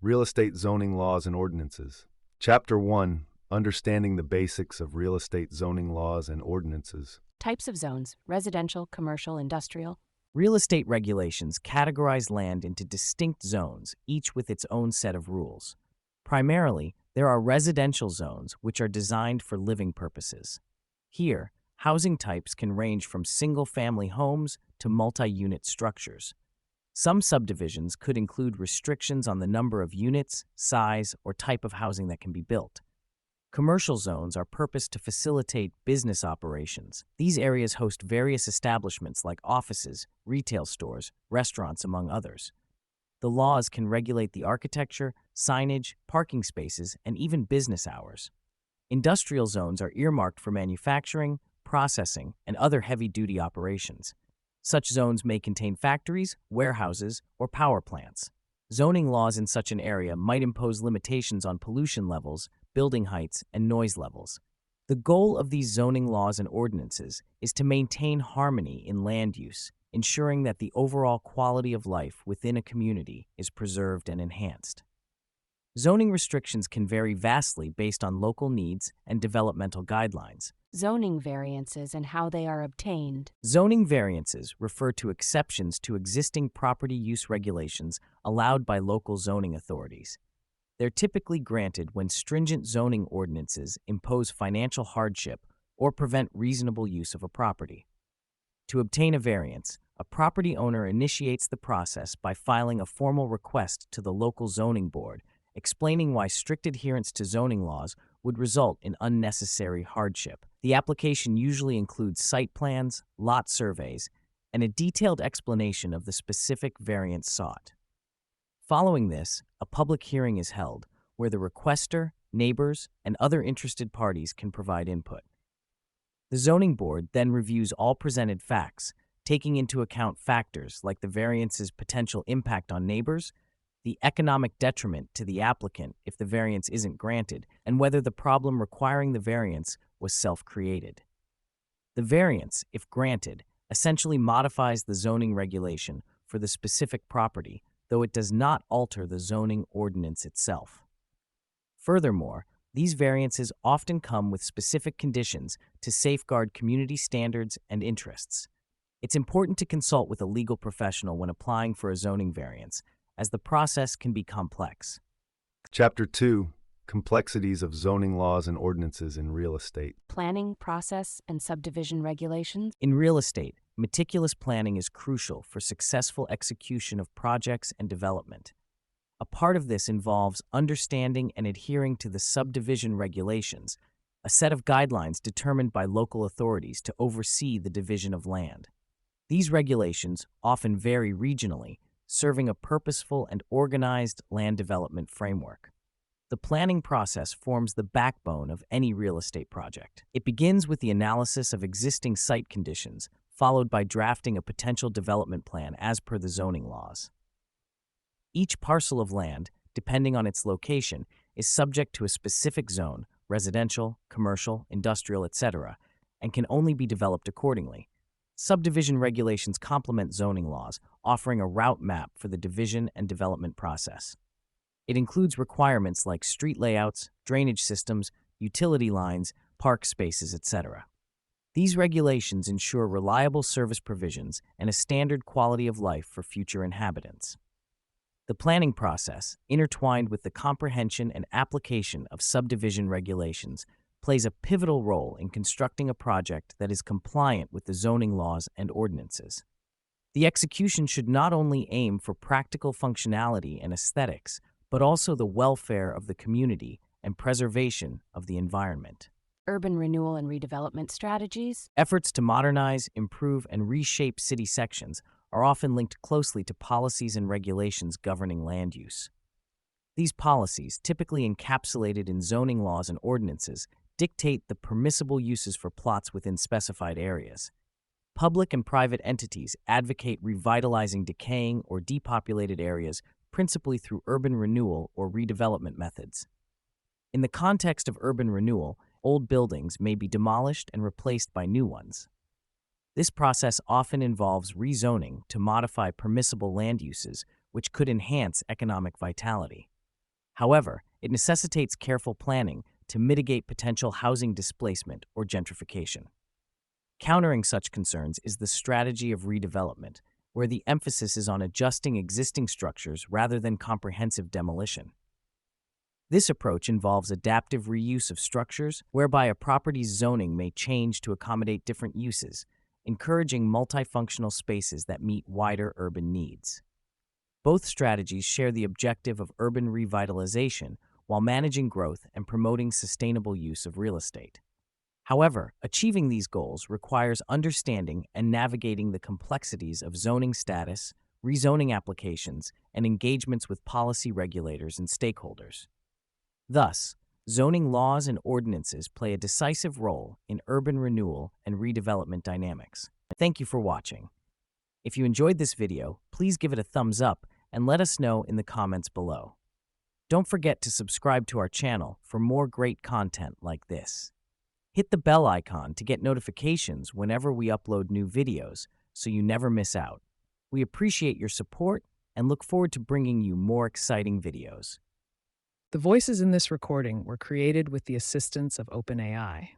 Real estate zoning laws and ordinances. Chapter 1. Understanding the basics of real estate zoning laws and ordinances. Types of zones: residential, commercial, industrial. Real estate regulations categorize land into distinct zones, each with its own set of rules. Primarily, there are residential zones, which are designed for living purposes. Here, housing types can range from single-family homes to multi-unit structures. Some subdivisions could include restrictions on the number of units, size, or type of housing that can be built. Commercial zones are purposed to facilitate business operations. These areas host various establishments like offices, retail stores, restaurants, among others. The laws can regulate the architecture, signage, parking spaces, and even business hours. Industrial zones are earmarked for manufacturing, processing, and other heavy-duty operations. Such zones may contain factories, warehouses, or power plants. Zoning laws in such an area might impose limitations on pollution levels, building heights, and noise levels. The goal of these zoning laws and ordinances is to maintain harmony in land use, ensuring that the overall quality of life within a community is preserved and enhanced. Zoning restrictions can vary vastly based on local needs and developmental guidelines. Zoning variances and how they are obtained. Zoning variances refer to exceptions to existing property use regulations allowed by local zoning authorities. They're typically granted when stringent zoning ordinances impose financial hardship or prevent reasonable use of a property. To obtain a variance, a property owner initiates the process by filing a formal request to the local zoning board, explaining why strict adherence to zoning laws would result in unnecessary hardship. The application usually includes site plans, lot surveys, and a detailed explanation of the specific variance sought. Following this, a public hearing is held, where the requester, neighbors, and other interested parties can provide input. The zoning board then reviews all presented facts, taking into account factors like the variance's potential impact on neighbors, the economic detriment to the applicant if the variance isn't granted, and whether the problem requiring the variance was self-created. The variance, if granted, essentially modifies the zoning regulation for the specific property, though it does not alter the zoning ordinance itself. Furthermore, these variances often come with specific conditions to safeguard community standards and interests. It's important to consult with a legal professional when applying for a zoning variance, as the process can be complex. Chapter 2. Complexities of zoning laws and ordinances in real estate. Planning, process, and subdivision regulations. In real estate, meticulous planning is crucial for successful execution of projects and development. A part of this involves understanding and adhering to the subdivision regulations, a set of guidelines determined by local authorities to oversee the division of land. These regulations often vary regionally, serving a purposeful and organized land development framework. The planning process forms the backbone of any real estate project. It begins with the analysis of existing site conditions, followed by drafting a potential development plan as per the zoning laws. Each parcel of land, depending on its location, is subject to a specific zone, residential, commercial, industrial, etc., and can only be developed accordingly. Subdivision regulations complement zoning laws, offering a route map for the division and development process. It includes requirements like street layouts, drainage systems, utility lines, park spaces, etc. These regulations ensure reliable service provisions and a standard quality of life for future inhabitants. The planning process, intertwined with the comprehension and application of subdivision regulations, plays a pivotal role in constructing a project that is compliant with the zoning laws and ordinances. The execution should not only aim for practical functionality and aesthetics, but also the welfare of the community and preservation of the environment. Urban renewal and redevelopment strategies. Efforts to modernize, improve, and reshape city sections are often linked closely to policies and regulations governing land use. These policies, typically encapsulated in zoning laws and ordinances, dictate the permissible uses for plots within specified areas. Public and private entities advocate revitalizing decaying or depopulated areas principally through urban renewal or redevelopment methods. In the context of urban renewal, old buildings may be demolished and replaced by new ones. This process often involves rezoning to modify permissible land uses, which could enhance economic vitality. However, it necessitates careful planning to mitigate potential housing displacement or gentrification. Countering such concerns is the strategy of redevelopment, where the emphasis is on adjusting existing structures rather than comprehensive demolition. This approach involves adaptive reuse of structures, whereby a property's zoning may change to accommodate different uses, encouraging multifunctional spaces that meet wider urban needs. Both strategies share the objective of urban revitalization while managing growth and promoting sustainable use of real estate. However, achieving these goals requires understanding and navigating the complexities of zoning status, rezoning applications, and engagements with policy regulators and stakeholders. Thus, zoning laws and ordinances play a decisive role in urban renewal and redevelopment dynamics. Thank you for watching. If you enjoyed this video, please give it a thumbs up and let us know in the comments below. Don't forget to subscribe to our channel for more great content like this. Hit the bell icon to get notifications whenever we upload new videos so you never miss out. We appreciate your support and look forward to bringing you more exciting videos. The voices in this recording were created with the assistance of OpenAI.